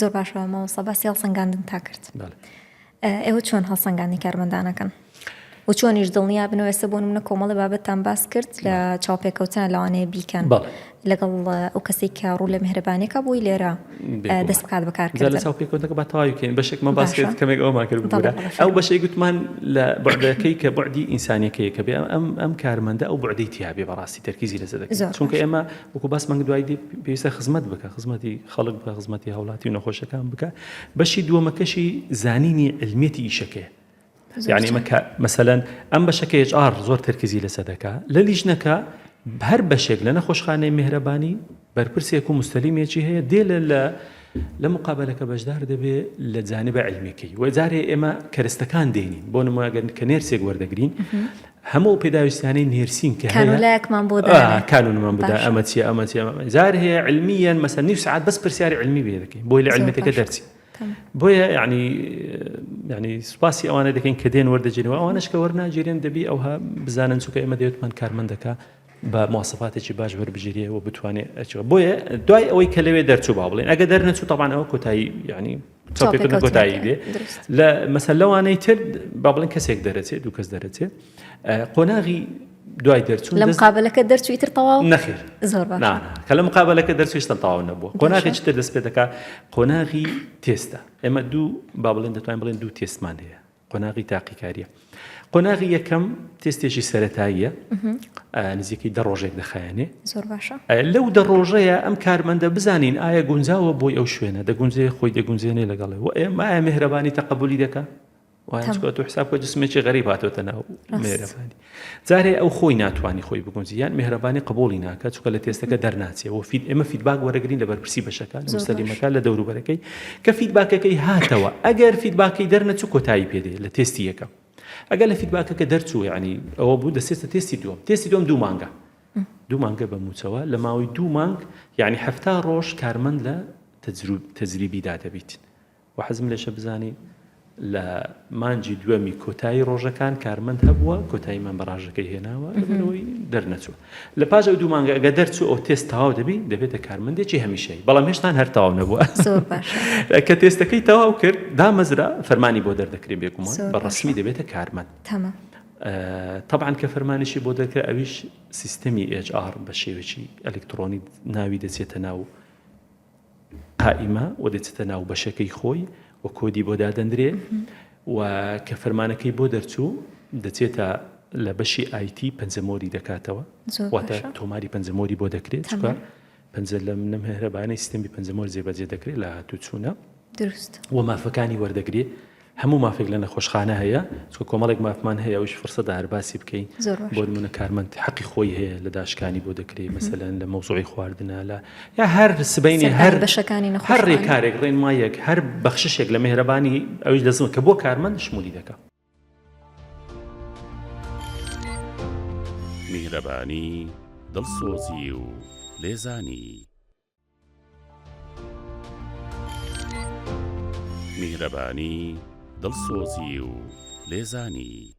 زۆر باشەوە مامۆستا باسی هەڵسەنگاندن تا کرد. ئێوە چۆن هەڵسەنگاندنی کارمەندانەکەن و چۆنیش دڵنیا بن و ئێستا بۆ نمونە کۆمەڵی بابەتتان باس کرد لە چاوپێکەوتان لەوانەیە بیکەن لەگەڵ ئەو کەسێک کە ڕوو لە میهرەبانیەکە بۆی لێرە دەست بکات بەکارکردن. لە چاوپێکەوتەکە با تەواویکەین بەشێکمان باس کرد کەمێک ئەومان کرد بوورە ئەو بەشەی گوتمان لە بەعدەکەی کە بەعدی ئینسانیەکەیە کە بێ ئەم کارمەندە ئەو بەعدەی تیابێ بەڕاستی تەرکیزی لەسەر دەکەین چونکە ئێمە وەکو باسمان دوای پێویستە خزمەت بکە خزمەتی خەڵک بکە خزمەتی هەوڵاتی و نەخۆشەکان بکە. بەشی دووەمەکەشی زانینی علمێتی ئیشەکەیە يعني مثلا ئەم بەشەکە HR زۆر تەرکیزی لەسەر دەکا لە لیژنەکە هەر بەشێک لە نەخۆشخانەی میهرەبانی بەرپرسێک و مستەلیمێکی هەیە دێ لە مقابلەکە بەشدار دەبێ لە جانبە علمیەکەی و جارێ ئێمە کەرستەکان دێنین بۆ نمونەگەن کە نێرسێک وەردەگرین هەموو پێداویستیانەی نێرسین کە کانولایەکمان بۆ کانونمان بدا ئەمە زار هەیە علمیان مەسەن نیو سعات بەس پرسیاری علمی بێ دەکەین بۆی لە علمێتەکە دەرچی بۆیە يعني سپاسی ئەوانە دەکەین کە دێن وەردەجێنەوە ئەوانش کە وەرناگیرێن دەبی ئەوها بزانن چونکە ئێمە دەوێتمان کارمەندەکە بە مواصفاتێکی باش وەربژێریە و بتوانێت ئەچێت بۆیە دوای ئەوەی کە لەوێ دەرچوو با بڵێن ئەگە دەرنەچوو طبعاً ئەوە کۆتایی يعني چاوپێکردن کۆتایی بێ لە مەسەل لەوانەی تر با بڵێن کەسێک دەرەچێت دوو کەس دەرەچێت قۆناغی دوای دەرچوون لە مقابلەکە دەرچووی تر تەواو نەخێر زۆر باش کە لە مقابلەکە دەرچوویشتە تەواو نەبووە قۆناغی تر دەست پێ دەکا قۆناغی تێستە ئێمە دوو با بڵێن دەتوانین بڵێن دوو تێستمان هەیە قۆناغی تاقیکاریە قۆناغی یەکەم تێستێکی سەرەتاییە نزیکەی 10 ڕۆژێک دەخایەنێ زۆر باشە لەو 10 ڕۆژەیە ئەم کارمەندە بزانین ئایا گونجاوە بۆی ئەو شوێنە دەگونجێ خۆی دەگونجێنێ لەگەڵێ و ئێمە ئایا میهرەبانی تەقبولی دەکا وایە تو حساب کە جسمێکی غەریب هاتوۆتە ناو میهرەبانی جارێ ئەو خۆی ناتوانانی خۆی بگونجی یان میهرەبانی قبولی ناکات چونکە لە تێستەکە دەرناچێ و ئێمە فیدباک وەرەگرین لە بەرپرسی بەشەکە لە مستەلیمەکە لە دەوروبەرەکەی کە فیدباکەکەی هاتەوە ئەگەر فیدباکەی دەرنەچوو کۆتایی پێدێ لە تێستی یەکەم ئەگەر لە فیدباکەکە دەرچوو یعنی ئەوە بوو دەسێتە تێستی دووەم 2 مانگە بەموچەوە لە ماوەی 2 مانگ یعنی 70 ڕۆژ کارمەند لە تەجریبیدا دەبیت و حەزم لێشە بزانی لە مانجی دووەمی کۆتایی ڕۆژەکان کارمەند هەبووە کۆتاییمان بەڕاژەکەی هێناوە لەبەرەوەی دەرنەچووە لە پاش ئەو 2 مانگە ئەگە دەرچوو ئەو تێست تەواو دەبی دەبێتە کارمەندێکی هەمیشەیی بەڵام هێشتان هەر تەواو نەبووە زۆر باشە کە تێستەکەی تەواو کرد دامەزرا فەرمانی بۆ دەردەکرێت بێگومان بەڕەسمی دەبێتە کارمەند طبعا کە فەرمانیشی بۆ دەکرێت ئەویش سیستەمی HR بە شێوەیەکی ئەلکترۆنی ناوی دەچێتە ناو قائمە و دەچێتە ناو بەشەکەی خۆی و کۆدی بۆ دادەندرێ و کە فەرمانەکەی بۆ دەرچوو دەچێتە لە بەشی IT پەنجەمۆری دەکاتەوە واتە تۆماری پەنجەمۆری بۆ دەکرێت چونکە پەنجە لە میهرەبانی سیستەمی پەنجەمۆر جێبەجێ دەکرێت لە هاتوچوونە دروست و مافەکانی وەردەگرێت هەموو مافێک لە نەخۆشخانە هەیە چونکە کۆمەڵێک مافمان هەیە ئەوش فرسەدە هەر باسی بکەین بۆ نمونە کارمەند حەقی خۆی هەیە لە داشکانی بۆ دەکرێت مەسەلەن لە مەوزوعی خواردنە لە یا هەر سبەینی هەر بەشەکانی نەخۆش هەر ڕێکارێک ڕێنمایەک هەر بەخششێک لە میهرەبانی ئەوش دەزم کە بۆ کارمەند شمولی دەکات میهرەبانی دڵسۆزی و لێزانی میهرەبانی دڵسۆزی و لێزانی